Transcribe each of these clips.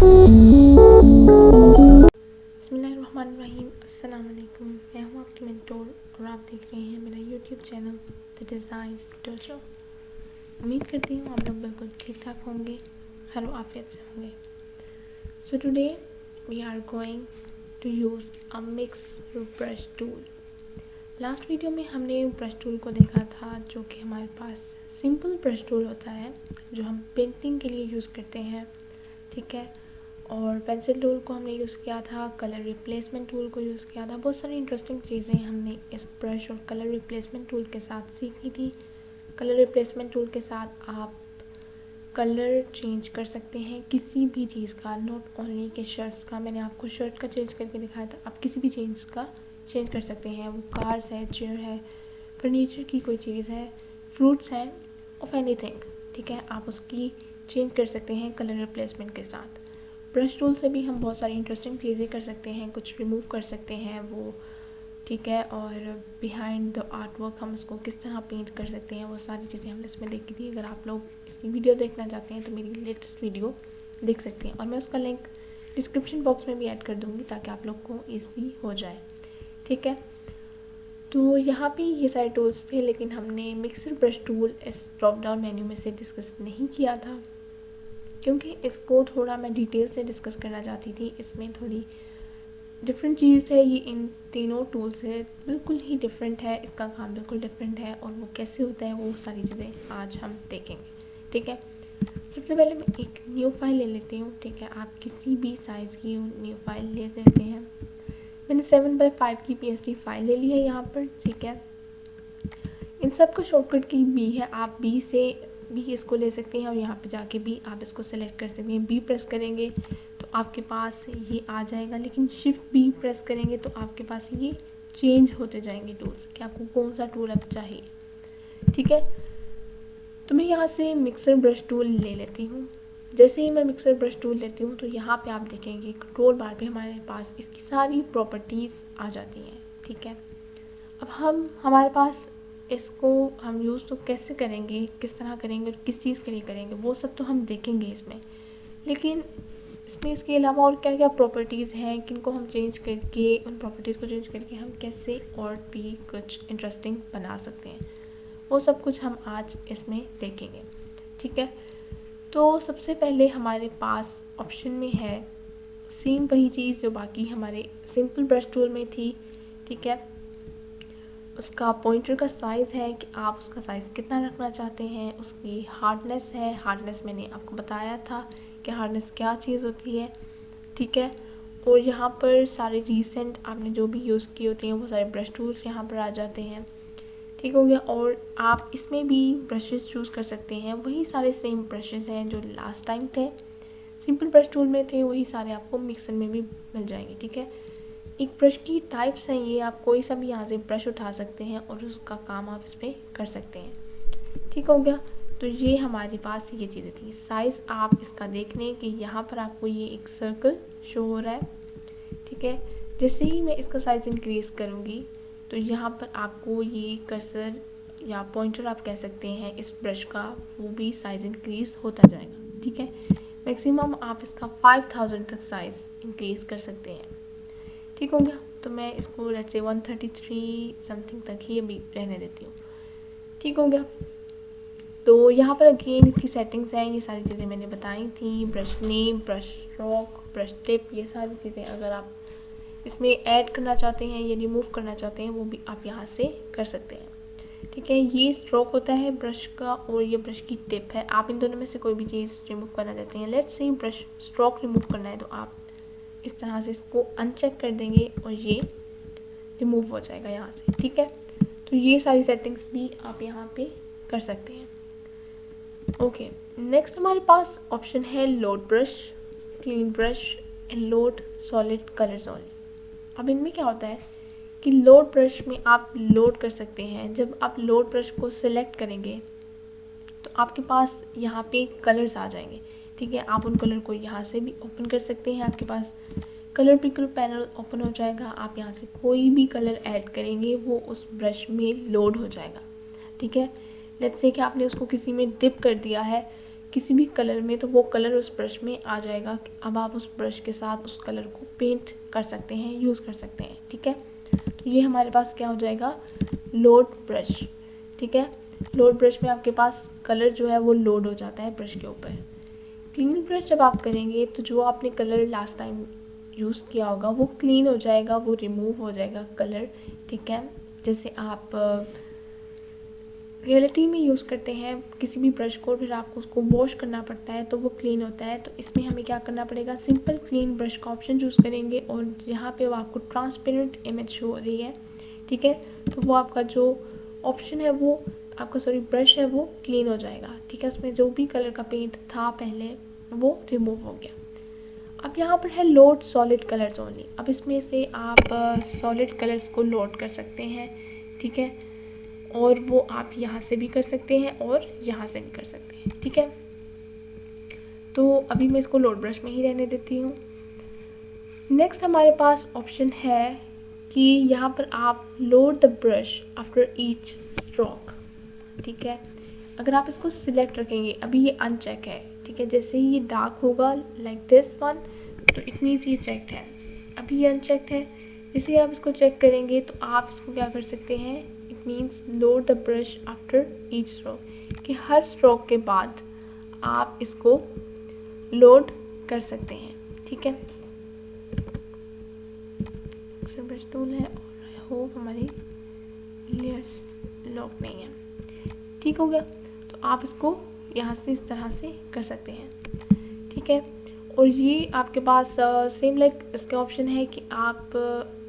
बिस्मिल्लाहिर्रहमानिर्रहीम। अस्सलाम वालेकुम। मैं हूँ आपकी मेंटोर और आप देख रहे हैं मेरा YouTube channel the design dojo. उम्मीद करती हूँ आप लोग बिल्कुल ठीक ठाक होंगे, हर आफियत से होंगे। So today we are going to use a mix brush tool. Last video में हमने ब्रश टूल को देखा था, जो कि हमारे पास सिंपल ब्रश टूल होता है जो हम पेंटिंग के लिए यूज़ करते हैं, ठीक है। और पेंसिल टूल को हमने यूज़ किया था, कलर रिप्लेसमेंट टूल को यूज़ किया था। बहुत सारी इंटरेस्टिंग चीज़ें हमने इस ब्रश और कलर रिप्लेसमेंट टूल के साथ सीखी थी। कलर रिप्लेसमेंट टूल के साथ आप कलर चेंज कर सकते हैं किसी भी चीज़ का, नॉट ओनली के शर्ट्स का। मैंने आपको शर्ट का चेंज करके दिखाया था, आप किसी भी चीज़ का चेंज कर सकते हैं। वो कार्स है, चेयर है, फर्नीचर की कोई चीज़ है, फ्रूट्स हैं, ऑफ एनीथिंग, ठीक है। आप उसकी चेंज कर सकते हैं कलर रिप्लेसमेंट के साथ। ब्रश टूल से भी हम बहुत सारी इंटरेस्टिंग चीज़ें कर सकते हैं, कुछ रिमूव कर सकते हैं वो, ठीक है। और बिहाइंड द आर्ट वर्क हम उसको किस तरह पेंट कर सकते हैं, वो सारी चीज़ें हमने इसमें देखी थी। अगर आप लोग इसकी वीडियो देखना चाहते हैं तो मेरी लेटेस्ट वीडियो देख सकते हैं, और मैं उसका लिंक डिस्क्रिप्शन बॉक्स में भी ऐड कर दूँगी ताकि आप लोग को ईजी हो जाए, ठीक है। तो यहाँ पे ये सारे टूल्स थे, लेकिन हमने मिक्सर ब्रश टूल इस ड्रॉप डाउन मेन्यू में से डिस्कस नहीं किया था, क्योंकि इसको थोड़ा मैं डिटेल से डिस्कस करना चाहती थी। इसमें थोड़ी डिफरेंट चीज़ है, ये इन तीनों टूल से बिल्कुल ही डिफरेंट है, इसका काम बिल्कुल डिफरेंट है, और वो कैसे होता है वो सारी चीज़ें आज हम देखेंगे, ठीक है। सबसे पहले मैं एक न्यू फाइल ले लेती हूँ, ठीक है। आप किसी भी साइज़ की न्यू फाइल ले सकते हैं। मैंने 7x5 की PSD फाइल ले ली है यहाँ पर, ठीक है। इन सब का शॉर्टकट की बी है, आप बी से भी इसको ले सकते हैं, और यहाँ पे जाके भी आप इसको सेलेक्ट कर सकते हैं। बी प्रेस करेंगे तो आपके पास ये आ जाएगा, लेकिन शिफ्ट बी प्रेस करेंगे तो आपके पास ये चेंज होते जाएंगे टूल्स कि आपको कौन सा टूल अब चाहिए, ठीक है। तो मैं यहाँ से मिक्सर ब्रश टूल ले लेती हूँ। जैसे ही मैं मिक्सर ब्रश टूल लेती हूँ तो यहाँ पे आप देखेंगे कंट्रोल बार पे हमारे पास इसकी सारी प्रॉपर्टीज़ आ जाती हैं, ठीक है। अब हमारे पास इसको हम यूज़ तो कैसे करेंगे, किस तरह करेंगे और किस चीज़ के लिए करेंगे, वो सब तो हम देखेंगे इसमें। लेकिन इसमें इसके अलावा और क्या क्या प्रॉपर्टीज़ हैं, किनको हम चेंज करके, उन प्रॉपर्टीज़ को चेंज करके हम कैसे और भी कुछ इंटरेस्टिंग बना सकते हैं, वो सब कुछ हम आज इसमें देखेंगे, ठीक है। तो सबसे पहले हमारे पास ऑप्शन में है सेम वही चीज़ जो बाकी हमारे सिंपल ब्रश टूल में थी, ठीक है। उसका पॉइंटर का साइज़ है कि आप उसका साइज़ कितना रखना चाहते हैं। उसकी हार्डनेस है, हार्डनेस मैंने आपको बताया था कि हार्डनेस क्या चीज़ होती है, ठीक है। और यहाँ पर सारे रीसेंट आपने जो भी यूज़ किए होते हैं वो सारे ब्रश टूल्स यहाँ पर आ जाते हैं, ठीक हो गया। और आप इसमें भी ब्रशेस चूज़ कर सकते हैं, वही सारे सेम ब्रशेस हैं जो लास्ट टाइम थे सिंपल ब्रश टूल में थे, वही सारे आपको मिक्सर में भी मिल जाएंगे, ठीक है। एक ब्रश की टाइप्स हैं ये, आप कोई सा भी यहाँ से ब्रश उठा सकते हैं और उसका काम आप इस पर कर सकते हैं, ठीक हो गया। तो ये हमारे पास ये चीज़ें थी। साइज़ आप इसका देख लें कि यहाँ पर आपको ये एक सर्कल शो हो रहा है, ठीक है। जैसे ही मैं इसका साइज़ इंक्रीज़ करूँगी तो यहाँ पर आपको ये कर्सर या पॉइंटर आप कह सकते हैं इस ब्रश का, वो भी साइज़ इंक्रीज़ होता जाएगा, ठीक है। मैक्सिमम आप इसका 5000 तक साइज़ इंक्रीज़ कर सकते हैं, ठीक हो गया। तो मैं इसको लेट से 133 समथिंग तक ही अभी रहने देती हूँ, ठीक हो गया। तो यहाँ पर अगेन इसकी सेटिंग्स हैं, ये सारी चीज़ें मैंने बताई थी। Brush name, brush stroke, brush tip, ये सारी चीज़ें अगर आप इसमें ऐड करना चाहते हैं या रिमूव करना चाहते हैं वो भी आप यहाँ से कर सकते हैं, ठीक है। ये स्ट्रोक होता है ब्रश का और ये ब्रश की टिप है। आप इन दोनों में से कोई भी चीज़ रिमूव करना चाहते हैं, let's say brush stroke remove करना है तो आप इस तरह से इसको अनचेक कर देंगे और ये रिमूव हो जाएगा यहाँ से, ठीक है। तो ये सारी सेटिंग्स भी आप यहाँ पे कर सकते हैं, ओके। नेक्स्ट हमारे पास ऑप्शन है load brush, clean brush and load solid colours only. अब इनमें क्या होता है कि लोड ब्रश में आप लोड कर सकते हैं। जब आप लोड ब्रश को सिलेक्ट करेंगे तो आपके पास यहाँ पे कलर्स आ जाएंगे, ठीक है। आप उन कलर को यहाँ से भी ओपन कर सकते हैं, आपके पास कलर पिकर पैनल ओपन हो जाएगा। आप यहाँ से कोई भी कलर ऐड करेंगे वो उस ब्रश में लोड हो जाएगा, ठीक है। लेट्स से कि आपने उसको किसी में डिप कर दिया है, किसी भी कलर में, तो वो कलर उस ब्रश में आ जाएगा। अब आप उस ब्रश के साथ उस कलर को पेंट कर सकते हैं, यूज़ कर सकते हैं। ठीक है, तो ये हमारे पास क्या हो जाएगा, लोड ब्रश। ठीक है, लोड ब्रश में आपके पास कलर जो है वो लोड हो जाता है ब्रश के ऊपर। क्लीन ब्रश जब आप करेंगे तो जो आपने कलर लास्ट टाइम यूज़ किया होगा वो क्लीन हो जाएगा, वो रिमूव हो जाएगा कलर। ठीक है, जैसे आप रियलिटी में यूज़ करते हैं किसी भी ब्रश को, फिर आपको उसको वॉश करना पड़ता है तो वो क्लीन होता है। तो इसमें हमें क्या करना पड़ेगा, सिंपल क्लीन ब्रश का ऑप्शन चूज़ करेंगे और यहाँ पे वो आपको ट्रांसपेरेंट इमेज शो हो रही है। ठीक है, तो वो आपका जो ऑप्शन है वो आपका ब्रश है वो क्लीन हो जाएगा। ठीक है, उसमें जो भी कलर का पेंट था पहले वो रिमूव हो गया। अब यहाँ पर है लोड सॉलिड कलर्स ओनली। अब इसमें से आप सॉलिड कलर्स को लोड कर सकते हैं। ठीक है, और वो आप यहाँ से भी कर सकते हैं और यहाँ से भी कर सकते हैं। ठीक है, तो अभी मैं इसको लोड ब्रश में ही रहने देती हूँ। नेक्स्ट हमारे पास ऑप्शन है कि यहाँ पर आप load the brush after each stroke. ठीक है, अगर आप इसको सिलेक्ट रखेंगे, अभी ये अनचेक है। ठीक है, जैसे ही ये डार्क होगा लाइक दिस वन, तो इट मीन्स ये चेक्ड है। अभी ये अनचेक्ड है, जैसे आप इसको चेक करेंगे तो आप इसको क्या कर सकते हैं, it means load the brush after each stroke, कि हर स्ट्रोक के बाद आप इसको लोड कर सकते हैं। ठीक है, ब्रश टूल है और आई होप हमारी लेयर्स लॉक नहीं है। ठीक हो गया, तो आप इसको यहाँ से इस तरह से कर सकते हैं। ठीक है, और ये आपके पास सेम लाइक इसका ऑप्शन है कि आप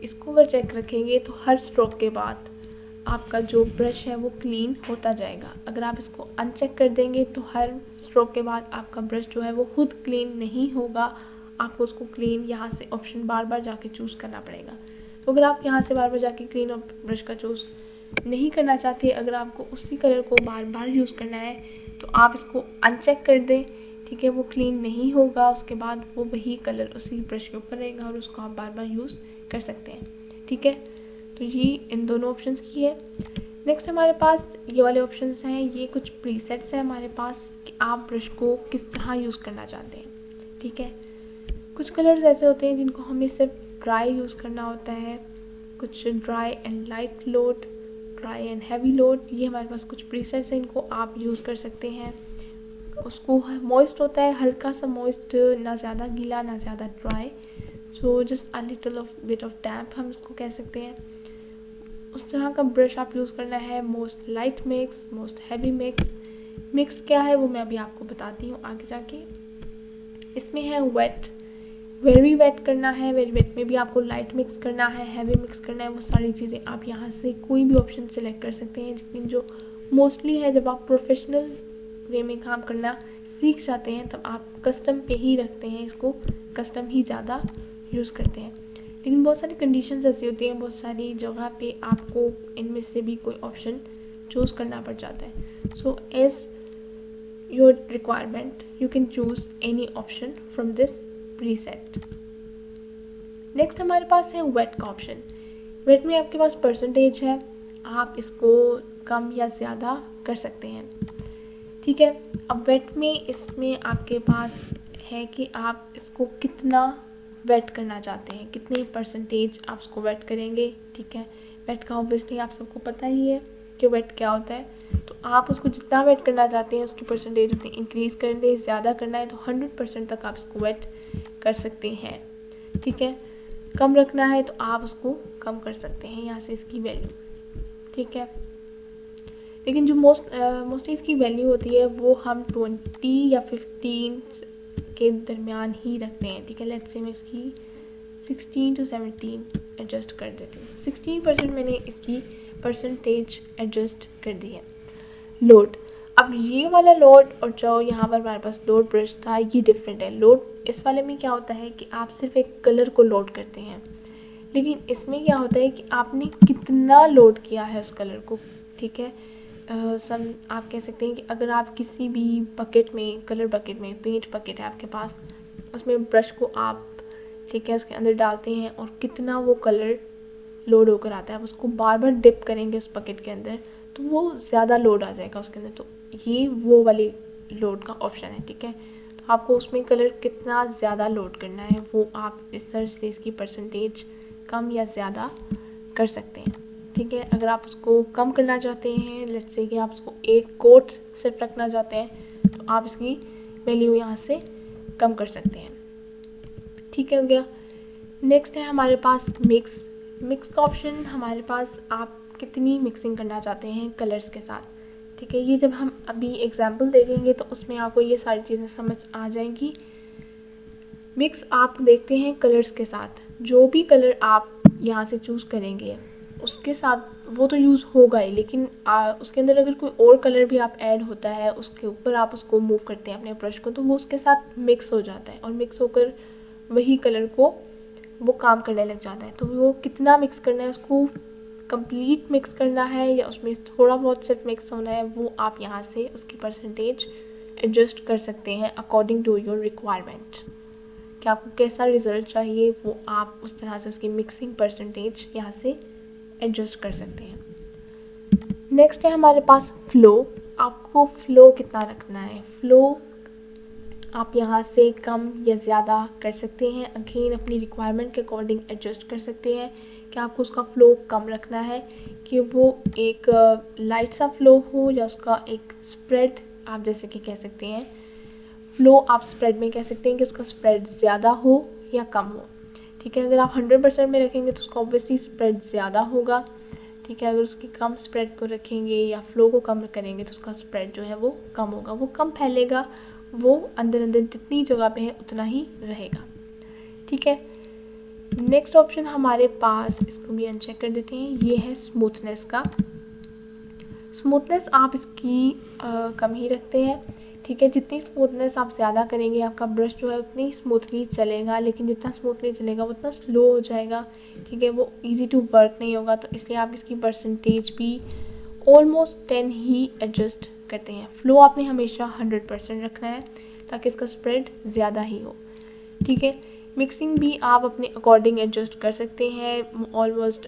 इसको अगर चेक रखेंगे तो हर स्ट्रोक के बाद आपका जो ब्रश है वो क्लीन होता जाएगा। अगर आप इसको अनचेक कर देंगे तो हर स्ट्रोक के बाद आपका ब्रश जो है वो खुद क्लीन नहीं होगा, आपको उसको क्लीन यहाँ से ऑप्शन बार बार जाके चूज़ करना पड़ेगा। तो अगर आप यहाँ से बार बार जाके क्लीन ब्रश का चूज़ नहीं करना चाहते, अगर आपको उसी कलर को बार बार यूज़ करना है तो आप इसको अनचेक कर दें। ठीक है, वो क्लीन नहीं होगा, उसके बाद वो वही कलर उसी ब्रश के ऊपर रहेगा और उसको आप बार बार यूज़ कर सकते हैं। ठीक है, तो ये इन दोनों ऑप्शंस की है। नेक्स्ट हमारे पास ये वाले ऑप्शंस हैं, ये कुछ प्रीसेट्स हैं हमारे पास कि आप ब्रश को किस तरह यूज़ करना चाहते हैं। ठीक है, कुछ कलर्स ऐसे होते हैं जिनको हमें सिर्फ ड्राई यूज़ करना होता है, कुछ dry and light load, dry and heavy load, ये हमारे पास कुछ प्रीसेट्स हैं, इनको आप यूज़ कर सकते हैं। उसको मॉइस्ट होता है, हल्का सा मॉइस्ट, ना ज़्यादा गीला ना ज़्यादा dry, so just a little of bit of damp हम इसको कह सकते हैं। उस तरह का ब्रश आप यूज़ करना है। Most light mix, most heavy mix. Mix क्या है वो मैं अभी आपको बताती हूँ आगे जाके। इसमें है वेट, वेरी वेट करना है, वेरी वेट में भी आपको लाइट मिक्स करना है, हैवी मिक्स करना है, वो सारी चीज़ें आप यहाँ से कोई भी ऑप्शन सेलेक्ट कर सकते हैं। लेकिन जो मोस्टली है, जब आप प्रोफेशनल वे में काम करना सीख जाते हैं तब आप कस्टम पे ही रखते हैं, इसको कस्टम ही ज़्यादा यूज़ करते हैं। लेकिन बहुत सारी कंडीशंस ऐसी होती हैं, बहुत सारी जगह पे आपको इनमें से भी कोई ऑप्शन चूज़ करना पड़ जाता है। So as your requirement you can choose any option from this preset. Next हमारे पास है वेट का ऑप्शन। वेट में आपके पास परसेंटेज है, आप इसको कम या ज़्यादा कर सकते हैं। ठीक है, अब वेट में इसमें आपके पास है कि आप इसको कितना वेट करना चाहते हैं, कितने परसेंटेज आप इसको वेट करेंगे। ठीक है, वेट का ऑब्वियसली आप सबको पता ही है कि वेट क्या होता है, तो आप उसको जितना वेट करना चाहते हैं उसकी परसेंटेज उतनी इंक्रीज़ कर दें। ज़्यादा करना है तो 100% तक आप इसको वेट कर सकते हैं। ठीक है, कम रखना है तो आप उसको कम कर सकते हैं यहाँ से इसकी वैल्यू। ठीक है, लेकिन जो मोस्टली इसकी वैल्यू होती है वो हम 20 या 15 के दरमियान ही रखते हैं। ठीक है, लेट्स से मैं इसकी 16 to 17 एडजस्ट कर देती हूँ। 16% मैंने इसकी परसेंटेज एडजस्ट कर दी है। लोड, अब ये वाला लोड और जो यहाँ पर हमारे पास लोड ब्रश था ये डिफरेंट है। लोड इस वाले में क्या होता है कि आप सिर्फ एक कलर को लोड करते हैं, लेकिन इसमें क्या होता है कि आपने कितना लोड किया है उस कलर को। ठीक है, आप कह सकते हैं कि अगर आप किसी भी बकेट में, कलर बकेट में, पेंट बकेट है आपके पास, उसमें ब्रश को आप ठीक है उसके अंदर डालते हैं और कितना वो कलर लोड होकर आता है, आप उसको बार बार डिप करेंगे उस बकेट के अंदर तो वो ज़्यादा लोड आ जाएगा उसके अंदर। तो ये वो वाली लोड का ऑप्शन है, ठीक है। तो आपको उसमें कलर कितना ज़्यादा लोड करना है वो आप इस तरह से इसकी परसेंटेज कम या ज़्यादा कर सकते हैं, ठीक है। अगर आप उसको कम करना चाहते हैं, लेट्स से कि आप उसको 1 कोट सिर्फ रखना चाहते हैं, तो आप इसकी वैल्यू यहाँ से कम कर सकते हैं, ठीक है, हो गया। नेक्स्ट है हमारे पास मिक्स का ऑप्शन। हमारे पास आप कितनी मिक्सिंग करना चाहते हैं कलर्स के साथ, ठीक है। ये जब हम अभी एग्जांपल देखेंगे तो उसमें आपको ये सारी चीज़ें समझ आ जाएंगी। मिक्स आप देखते हैं कलर्स के साथ, जो भी कलर आप यहाँ से चूज़ करेंगे उसके साथ वो तो यूज़ होगा ही, लेकिन उसके अंदर अगर कोई और कलर भी आप ऐड होता है, उसके ऊपर आप उसको मूव करते हैं अपने ब्रश को, तो वो उसके साथ मिक्स हो जाता है और मिक्स होकर वही कलर को वो काम करने लग जाता है। तो वो कितना मिक्स करना है, उसको कंप्लीट मिक्स करना है या उसमें थोड़ा बहुत सिर्फ मिक्स होना है, वो आप यहाँ से उसकी परसेंटेज एडजस्ट कर सकते हैं अकॉर्डिंग टू योर रिक्वायरमेंट। कि आपको कैसा रिज़ल्ट चाहिए वो आप उस तरह से उसकी मिक्सिंग परसेंटेज यहाँ से एडजस्ट कर सकते हैं। नेक्स्ट है हमारे पास फ़्लो। आपको फ़्लो कितना रखना है, फ़्लो आप यहाँ से कम या ज़्यादा कर सकते हैं, अगेन अपनी रिक्वायरमेंट के अकॉर्डिंग एडजस्ट कर सकते हैं कि आपको उसका फ़्लो कम रखना है कि वो एक लाइट सा फ़्लो हो या उसका एक स्प्रेड आप जैसे कि कह सकते हैं, फ़्लो आप स्प्रेड में कह सकते हैं कि उसका स्प्रेड ज़्यादा हो या कम हो, ठीक है। अगर आप 100% में रखेंगे तो उसका ऑब्वियसली स्प्रेड ज़्यादा होगा, ठीक है। अगर उसकी कम स्प्रेड को रखेंगे या फ़्लो को कम करेंगे तो उसका स्प्रेड जो है वो कम होगा, वो कम फैलेगा, वो अंदर अंदर जितनी जगह पे है उतना ही रहेगा, ठीक है। नेक्स्ट ऑप्शन हमारे पास, इसको भी अनचेक कर देते हैं, ये है स्मूथनेस का। स्मूथनेस आप इसकी कम ही रखते हैं, ठीक है। जितनी स्मूथनेस आप ज़्यादा करेंगे आपका ब्रश जो है उतनी स्मूथली चलेगा, लेकिन जितना स्मूथली चलेगा वो उतना स्लो हो जाएगा, ठीक है। वो इजी टू वर्क नहीं होगा, तो इसलिए आप इसकी परसेंटेज भी ऑलमोस्ट 10 ही एडजस्ट करते हैं। फ़्लो आपने हमेशा 100% रखना है ताकि इसका स्प्रेड ज़्यादा ही हो, ठीक है। मिक्सिंग भी आप अपने अकॉर्डिंग एडजस्ट कर सकते हैं। ऑलमोस्ट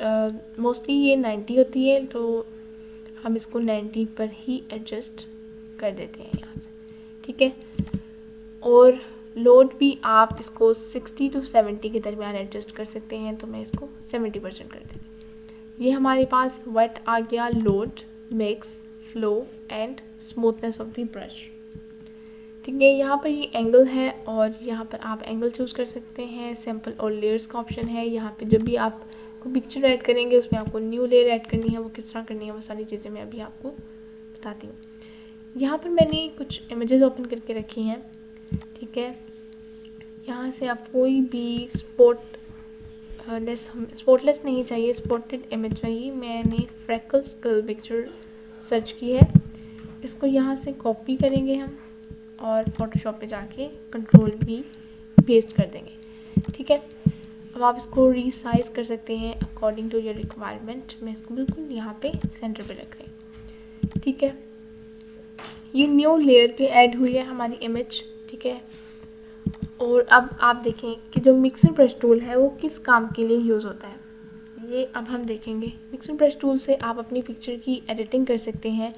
मोस्टली ये 90 होती है, तो हम इसको 90 पर ही एडजस्ट कर देते हैं यहाँ से, ठीक है। और लोड भी आप इसको 60 to 70 के दरमियान एडजस्ट कर सकते हैं, तो मैं इसको 70% कर देती हूँ। ये हमारे पास वेट आ गया, load, mix, flow and smoothness of the brush, ठीक है। यहाँ पर ये एंगल है और यहाँ पर आप एंगल चूज़ कर सकते हैं। सैम्पल और लेयर्स का ऑप्शन है। यहाँ पे जब भी आप को पिक्चर ऐड करेंगे उसमें आपको न्यू लेयर ऐड करनी है, वो किस तरह करनी है वो सारी चीज़ें मैं अभी आपको बताती हूँ। यहाँ पर मैंने कुछ इमेजेस ओपन करके रखी हैं, ठीक है। यहाँ से आप कोई भी स्पॉटलेस नहीं चाहिए, स्पॉटेड इमेज चाहिए। मैंने फ्रैकल्स गर्ल पिक्चर सर्च की है, इसको यहाँ से कॉपी करेंगे हम और फोटोशॉप पे जाके कंट्रोल भी पेस्ट कर देंगे, ठीक है। अब आप इसको रीसाइज कर सकते हैं अकॉर्डिंग टू योर रिक्वायरमेंट। मैं इसको बिल्कुल यहाँ पे सेंटर पे रख रही हूँ, ठीक है। ये न्यू लेयर पे ऐड हुई है हमारी इमेज, ठीक है। और अब आप देखें कि जो मिक्सर ब्रश टूल है वो किस काम के लिए यूज़ होता है, ये अब हम देखेंगे। मिक्सर ब्रश टूल से आप अपनी पिक्चर की एडिटिंग कर सकते हैं।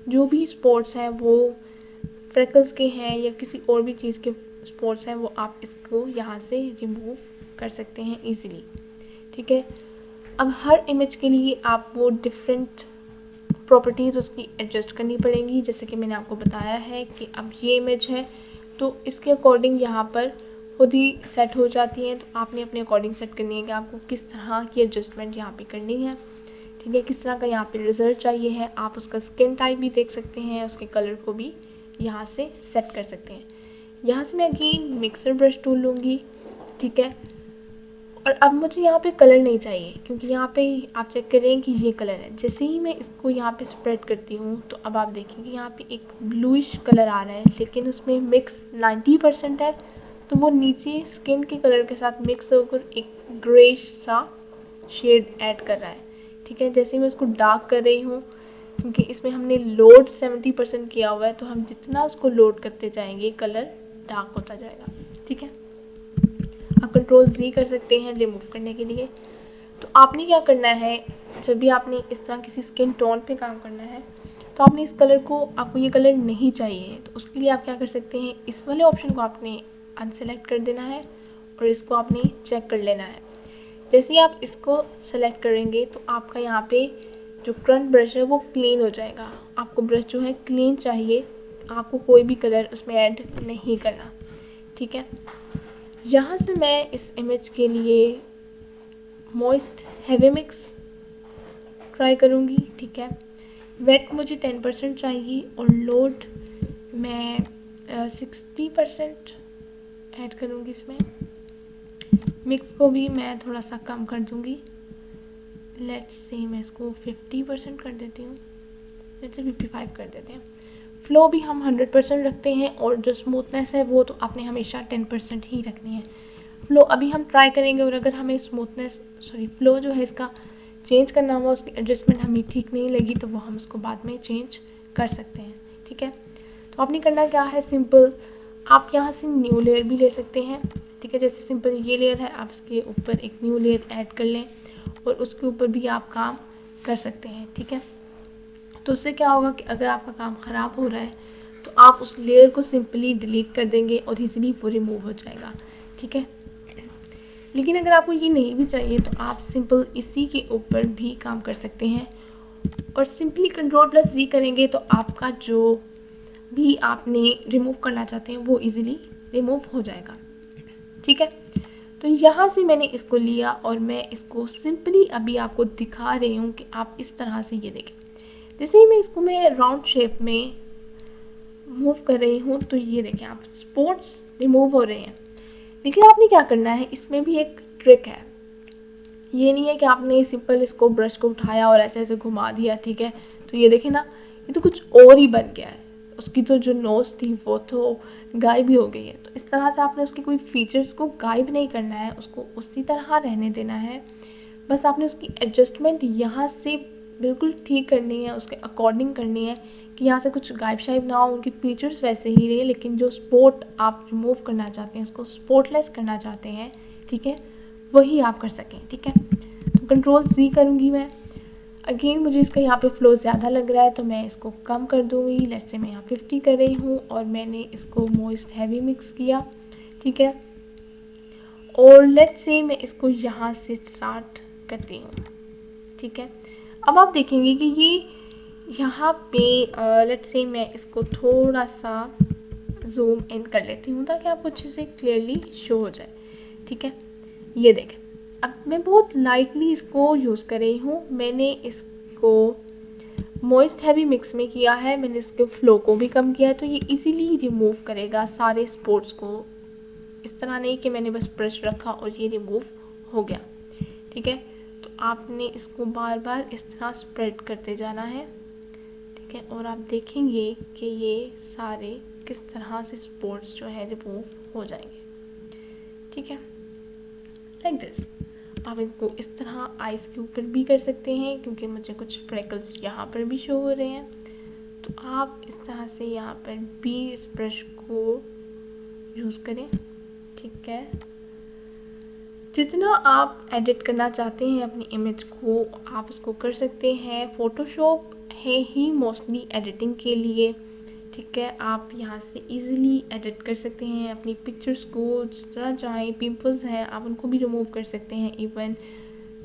जो भी स्पॉट्स हैं वो फ्रेकल्स के हैं या किसी और भी चीज़ के स्पॉट्स हैं, वो आप इसको यहाँ से रिमूव कर सकते हैं ईज़िली, ठीक है। अब हर इमेज के लिए आपको डिफरेंट प्रॉपर्टीज़ उसकी एडजस्ट करनी पड़ेंगी। जैसे कि मैंने आपको बताया है कि अब ये इमेज है तो इसके अकॉर्डिंग यहाँ पर खुद ही सेट हो जाती हैं, तो आपने अपने अकॉर्डिंग सेट करनी है कि आपको किस तरह की एडजस्टमेंट यहाँ पे करनी है, ठीक है। किस तरह का यहाँ पे रिज़ल्ट चाहिए है। आप उसका स्किन टाइप भी देख सकते हैं, उसके कलर को भी यहाँ से सेट कर सकते हैं। यहाँ से मैं अगेन मिक्सर ब्रश टूल लूँगी, ठीक है। और अब मुझे यहाँ पे कलर नहीं चाहिए क्योंकि यहाँ पे आप चेक करें कि ये कलर है। जैसे ही मैं इसको यहाँ पे स्प्रेड करती हूँ तो अब आप देखेंगे यहाँ पे एक ब्लूइश कलर आ रहा है, लेकिन उसमें मिक्स 90% है, तो वो नीचे स्किन के कलर के साथ मिक्स होकर एक ग्रेश सा शेड ऐड कर रहा है, ठीक है। जैसे मैं उसको डार्क कर रही हूँ, क्योंकि इसमें हमने लोड 70% किया हुआ है, तो हम जितना उसको लोड करते जाएंगे कलर डार्क होता जाएगा, ठीक है। आप कंट्रोल Z कर सकते हैं रिमूव करने के लिए। तो आपने क्या करना है, जब भी आपने इस तरह किसी स्किन टोन पे काम करना है तो आपने इस कलर को, आपको ये कलर नहीं चाहिए तो उसके लिए आप क्या कर सकते हैं, इस वाले ऑप्शन को आपने अनसेलेक्ट कर देना है और इसको आपने चेक कर लेना है। जैसे ही आप इसको सेलेक्ट करेंगे तो आपका यहाँ पे जो फ्रंट ब्रश है वो क्लीन हो जाएगा। आपको ब्रश जो है क्लीन चाहिए, आपको कोई भी कलर उसमें ऐड नहीं करना, ठीक है। यहाँ से मैं इस इमेज के लिए मॉइस्ट हेवी मिक्स ट्राई करूँगी, ठीक है। वेट मुझे 10% चाहिए और लोड मैं 60% ऐड करूँगी इसमें। मिक्स को भी मैं थोड़ा सा कम कर दूँगी, लेट्स से मैं इसको 50% कर देती हूँ, लेट्स से 55 कर देते हैं। फ्लो भी हम 100% रखते हैं और जो स्मूथनेस है वो तो आपने हमेशा 10% ही रखनी है। फ्लो अभी हम ट्राई करेंगे और अगर हमें फ्लो जो है इसका चेंज करना हुआ, उसकी एडजस्टमेंट हमें ठीक नहीं लगी तो वो हम उसको बाद में चेंज कर सकते हैं, ठीक है। तो आपने करना क्या है, सिंपल आप यहाँ से न्यू लेयर भी ले सकते हैं, ठीक है। जैसे सिंपल ये लेयर है, आप इसके ऊपर एक न्यू लेयर ऐड कर लें और उसके ऊपर भी आप काम कर सकते हैं, ठीक है। तो उससे क्या होगा कि अगर आपका काम ख़राब हो रहा है तो आप उस लेयर को सिंपली डिलीट कर देंगे और इजीली वो रिमूव हो जाएगा, ठीक है। लेकिन अगर आपको ये नहीं भी चाहिए तो आप सिंपल इसी के ऊपर भी काम कर सकते हैं और सिंपली Ctrl+Z करेंगे तो आपका जो भी आपने रिमूव करना चाहते हैं वो इजीली रिमूव हो जाएगा, ठीक है। तो यहाँ से मैंने इसको लिया और मैं इसको सिंपली अभी आपको दिखा रही हूँ कि आप इस तरह से ये देखें। जैसे ही मैं राउंड शेप में मूव कर रही हूँ तो ये देखें आप स्पॉट्स रिमूव हो रहे हैं। लेकिन आपने क्या करना है, इसमें भी एक ट्रिक है। ये नहीं है कि आपने सिंपल इसको ब्रश को उठाया और ऐसे ऐसे घुमा दिया, ठीक है। तो ये देखें ना, ये तो कुछ और ही बन गया है, उसकी तो जो नोज़ थी वो तो गायब ही हो गई है। तो इस तरह से आपने उसके कोई फीचर्स को गायब नहीं करना है, उसको उसी तरह रहने देना है। बस आपने उसकी एडजस्टमेंट यहाँ से बिल्कुल ठीक करनी है, उसके अकॉर्डिंग करनी है कि यहाँ से कुछ गायब शायब ना हो, उनकी फीचर्स वैसे ही रहे लेकिन जो स्पॉट आप रिमूव करना चाहते हैं, उसको स्पॉटलेस करना चाहते हैं, ठीक है, वही आप कर सकें, ठीक है। तो Ctrl+Z करूँगी मैं। अगेन मुझे इसका यहाँ पे फ्लो ज़्यादा लग रहा है तो मैं इसको कम कर दूँगी। लेट्स से मैं यहाँ 50 कर रही हूँ और मैंने इसको मॉइस्ट हैवी मिक्स किया, ठीक है। और लेट्स से मैं इसको यहाँ से स्टार्ट करती हूँ, ठीक है। अब आप देखेंगे कि ये यहाँ पे लेट्स से मैं इसको थोड़ा सा जूम इन कर लेती हूँ ताकि आपको अच्छे से क्लियरली शो हो जाए, ठीक है। ये देखें, अब मैं बहुत लाइटली इसको यूज़ कर रही हूँ। मैंने इसको मॉइस्ट हैवी मिक्स में किया है, मैंने इसके फ्लो को भी कम किया है तो ये इजीली रिमूव करेगा सारे स्पॉट्स को। इस तरह नहीं कि मैंने बस ब्रश रखा और ये रिमूव हो गया, ठीक है। तो आपने इसको बार बार इस तरह स्प्रेड करते जाना है, ठीक है। और आप देखेंगे कि ये सारे किस तरह से स्पॉट्स जो है रिमूव हो जाएंगे, ठीक है, लाइक दिस। आप इनको इस तरह आइज़ के ऊपर भी कर सकते हैं क्योंकि मुझे कुछ फ्रेकल्स यहाँ पर भी शो हो रहे हैं। तो आप इस तरह से यहाँ पर भी इस ब्रश को यूज़ करें, ठीक है। जितना आप एडिट करना चाहते हैं अपनी इमेज को आप उसको कर सकते हैं। फ़ोटोशॉप है ही मोस्टली एडिटिंग के लिए, ठीक है। आप यहाँ से इजीली एडिट कर सकते हैं अपनी पिक्चर्स को जिस तरह चाहें। पिंपल्स हैं आप उनको भी रिमूव कर सकते हैं इवन,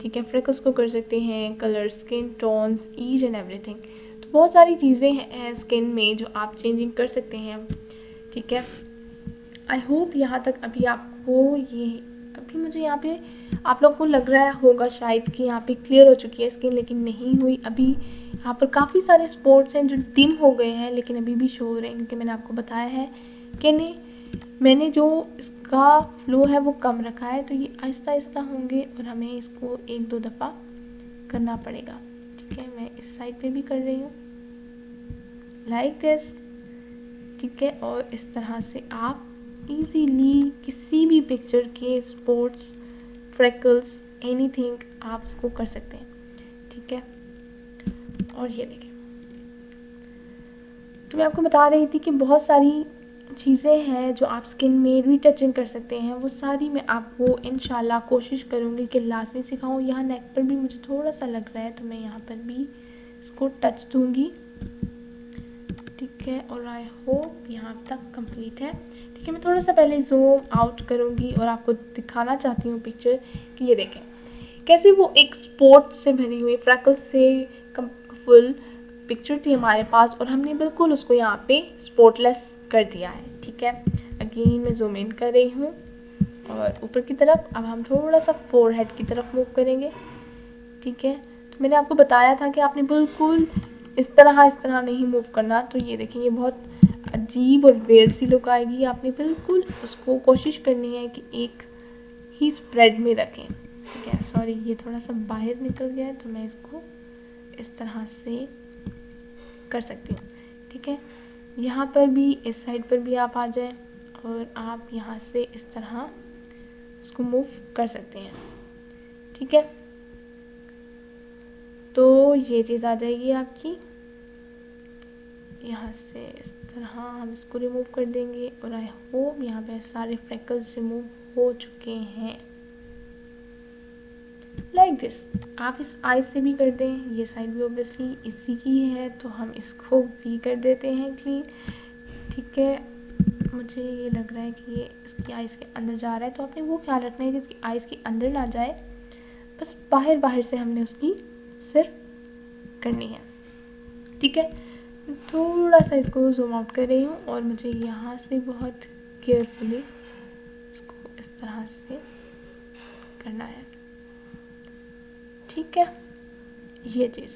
ठीक है। फ्रेकल्स को कर सकते हैं, colour, skin tones, each and everything. तो बहुत सारी चीज़ें हैं स्किन में जो आप चेंजिंग कर सकते हैं, ठीक है। आई होप यहाँ तक अभी आपको ये अभी मुझे यहाँ पे आप लोग को लग रहा होगा शायद कि यहाँ पे क्लियर हो चुकी है स्किन, लेकिन नहीं हुई। अभी यहाँ पर काफ़ी सारे स्पॉट्स हैं जो डिम हो गए हैं लेकिन अभी भी शो हो रहे हैं क्योंकि मैंने आपको बताया है कि नहीं, मैंने जो इसका फ्लो है वो कम रखा है। तो ये आहिस्ता आहिस्ता होंगे और हमें इसको 1-2 दफ़ा करना पड़ेगा, ठीक है। मैं इस साइड पे भी कर रही हूँ लाइक दिस, ठीक है। और इस तरह से आप इजीली किसी भी पिक्चर के स्पॉट्स, फ्रेकल्स, एनीथिंग आप इसको कर सकते हैं, ठीक है। और ये देखें, तो मैं आपको बता रही थी कि बहुत सारी चीज़ें हैं जो आप स्किन में रीटचिंग कर सकते हैं। वो सारी मैं आपको इंशाल्लाह कोशिश करूँगी कि लाजमी सिखाऊँ। यहाँ नेक पर भी मुझे थोड़ा सा लग रहा है तो मैं यहाँ पर भी इसको टच दूँगी, ठीक है, और आई होप यहाँ तक कंप्लीट है। ठीक है, मैं थोड़ा सा पहले जूम आउट करूँगी और आपको दिखाना चाहती हूँ पिक्चर कि ये देखें कैसे वो एक स्पॉट से भरी हुई फ्रैकल से फुल पिक्चर थी हमारे पास, और हमने बिल्कुल उसको यहाँ पे स्पॉटलेस कर दिया है। ठीक है, अगेन मैं जूम इन कर रही हूँ और ऊपर की तरफ। अब हम थोड़ा सा फोरहेड की तरफ मूव करेंगे। ठीक है, तो मैंने आपको बताया था कि आपने बिल्कुल इस तरह नहीं मूव करना। तो ये देखिए, ये बहुत अजीब और वेird सी लुक आएगी। आपने बिल्कुल उसको कोशिश करनी है कि एक ही स्प्रेड में रखें। ठीक है, सॉरी ये थोड़ा सा बाहर निकल गया है, तो मैं इसको इस तरह से कर सकती हूँ। ठीक है, यहाँ पर भी इस साइड पर भी आप आ जाएं और आप यहाँ से इस तरह इसको मूव कर सकते हैं। ठीक है, तो ये चीज़ आ जाएगी आपकी। यहाँ से इस तरह हम इसको रिमूव कर देंगे और आई होप यहाँ पे सारे फ्रेकल्स रिमूव हो चुके हैं लाइक दिस। आप इस आई से भी कर दें, ये साइड भी ऑब्वियसली इसी की है, तो हम इसको भी कर देते हैं क्लीन। ठीक है, मुझे ये लग रहा है कि ये इसकी आइज़ के अंदर जा रहा है, तो आपने वो ख्याल रखना है कि इसकी आइज़ के अंदर ना जाए, बस बाहर से हमने उसकी सिर्फ करनी है। ठीक है, थोड़ा सा इसको जूम आउट कर रही हूँ और मुझे यहाँ से बहुत केयरफुली इसको इस तरह से करना है। ठीक है, ये चीज़,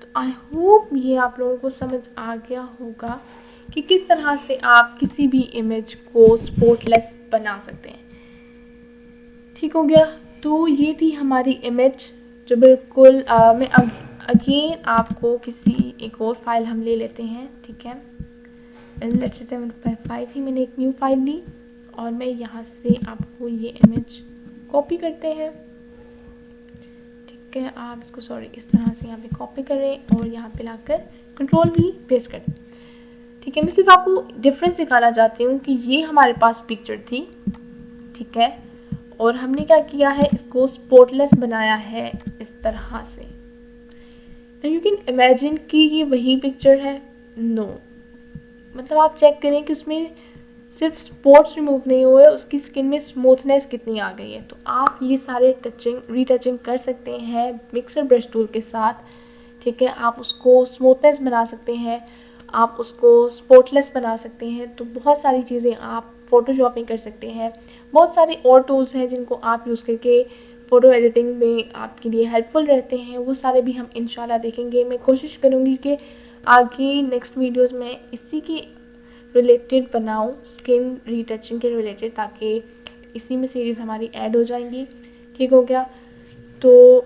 तो आई होप ये आप लोगों को समझ आ गया होगा कि किस तरह से आप किसी भी इमेज को स्पॉटलेस बना सकते हैं। ठीक हो गया, तो ये थी हमारी इमेज जो बिल्कुल मैं अगेन आपको किसी एक और फाइल हम ले लेते हैं। ठीक है, लेट्स से 7.5 ही मैंने एक न्यू फाइल ली और मैं यहाँ से आपको ये इमेज कॉपी करते हैं। ठीक है, आप इसको सॉरी इस तरह से यहाँ पे कॉपी करें और यहाँ पे लाकर कंट्रोल भी पेस्ट करें। ठीक है, मैं सिर्फ आपको डिफरेंस दिखाना चाहती हूँ कि ये हमारे पास पिक्चर थी। ठीक है, और हमने क्या किया है, इसको स्पॉटलेस बनाया है इस तरह से। तो यू कैन इमेजिन कि ये वही पिक्चर है। नो, मतलब आप चेक करें कि उसमें सिर्फ स्पॉट्स रिमूव नहीं हुए, उसकी स्किन में स्मूथनेस कितनी आ गई है। तो आप ये सारे रीटचिंग कर सकते हैं मिक्सर ब्रश टूल के साथ। ठीक है, आप उसको स्मूथनेस बना सकते हैं, आप उसको स्पॉटलेस बना सकते हैं। तो बहुत सारी चीज़ें आप फोटोशॉप में कर सकते हैं। बहुत सारे और टूल्स हैं जिनको आप यूज़ करके फ़ोटो एडिटिंग में आपके लिए हेल्पफुल रहते हैं, वो सारे भी हम इंशाल्लाह देखेंगे। मैं कोशिश करूँगी कि आगे नेक्स्ट वीडियोस में इसी के रिलेटेड बनाऊँ, स्किन रीटचिंग के रिलेटेड, ताकि इसी में सीरीज़ हमारी ऐड हो जाएंगी। ठीक हो गया, तो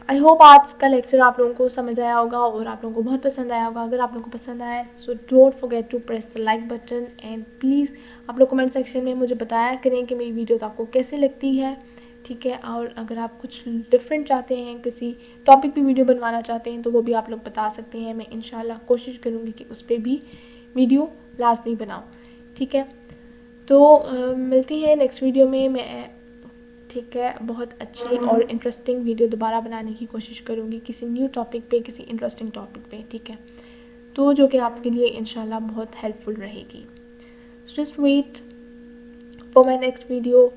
आई होप आज का लेक्चर आप लोगों को समझ आया होगा और आप लोगों को बहुत पसंद आया होगा। अगर आप लोगों को पसंद आया so don't forget to press the like button and please आप लोग कमेंट सेक्शन में मुझे बताया करें कि मेरी वीडियोस आपको कैसे लगती है। ठीक है, और अगर आप कुछ डिफरेंट चाहते हैं, किसी टॉपिक पे वीडियो बनवाना चाहते हैं, तो वो भी आप लोग बता सकते हैं। मैं इंशाल्लाह कोशिश करूँगी कि उस पर भी वीडियो लाजमी बनाऊँ। ठीक है, तो मिलती हैं नेक्स्ट वीडियो में। मैं ठीक है, बहुत अच्छी और इंटरेस्टिंग वीडियो दोबारा बनाने की कोशिश करूँगी किसी न्यू टॉपिक पे, किसी इंटरेस्टिंग टॉपिक पे। ठीक है, तो जो कि आपके लिए इंशाल्लाह बहुत हेल्पफुल रहेगी। Just wait for my next video.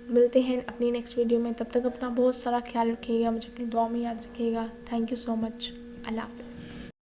मिलते हैं अपनी नेक्स्ट वीडियो में, तब तक अपना बहुत सारा ख्याल रखिएगा, मुझे अपनी दुआ में याद रखिएगा। थैंक यू सो मच, अल्लाह हाफ़िज़।